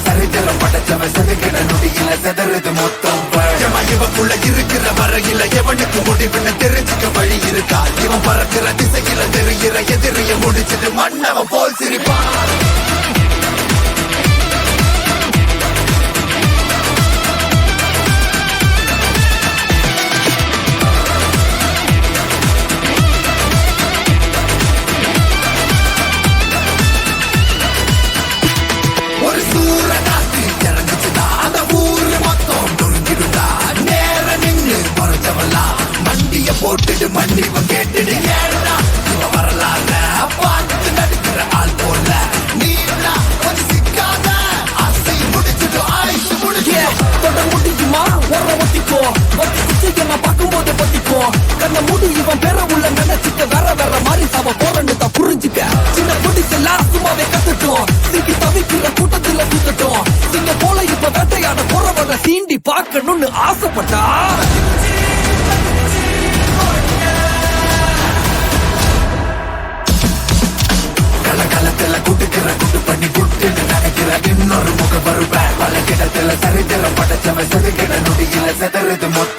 சரித்திரம் படைச்சவ செதுக்கிட நொடியில செதறது மொத்தம் இவக்குள்ள இருக்கிற வரையில எவனுக்கு முடிவுன்னு தெரிஞ்சுக்க வழி இருக்கா இவன் பறக்கிற திசையில தெரிகிற எதிரிய முடிச்சிட்டு மன்னவன் போல் சிரிப்பான் போட்டுட்டு மன்னிப்பு கேட்டுடு ஏடா இவ வரலாற பார்த்து நடிக்கிற ஆள் போல நீடா கொஞ்சம் சிக்காத ஆசை முடிச்சுட்டு ஆயுசு முடிச்சு தொட முடியுமா ஓர ஒட்டிக்கோ ஒத்தி குச்சிக்க நான் பார்க்கும்போது பத்திக்கோ கண்ண மூடி இவன் பெற உள்ள நினைச்சுக்க வேற மாதிரி அவ போறன்னு தான் புரிஞ்சுக்க சின்ன பிடிச்செல்லாம் சும்மாவே கத்துட்டோம் சிக்கி தவிக்கிற கூட்டத்துல சுத்தட்டும் சிங்க போல இப்ப வேட்டையாட போறவங்க சீண்டி பார்க்கணும்னு ஆசைப்பட்டா களத்துல குடுக்கிற குட்டு பண்ணி குட்டுன்னு நினைக்கிற இன்னொரு முக வருவேன் பல கிடத்துல சரித்திரம் படைச்சவன் செதுக்கிட நொடியில செதறது மொத்தம்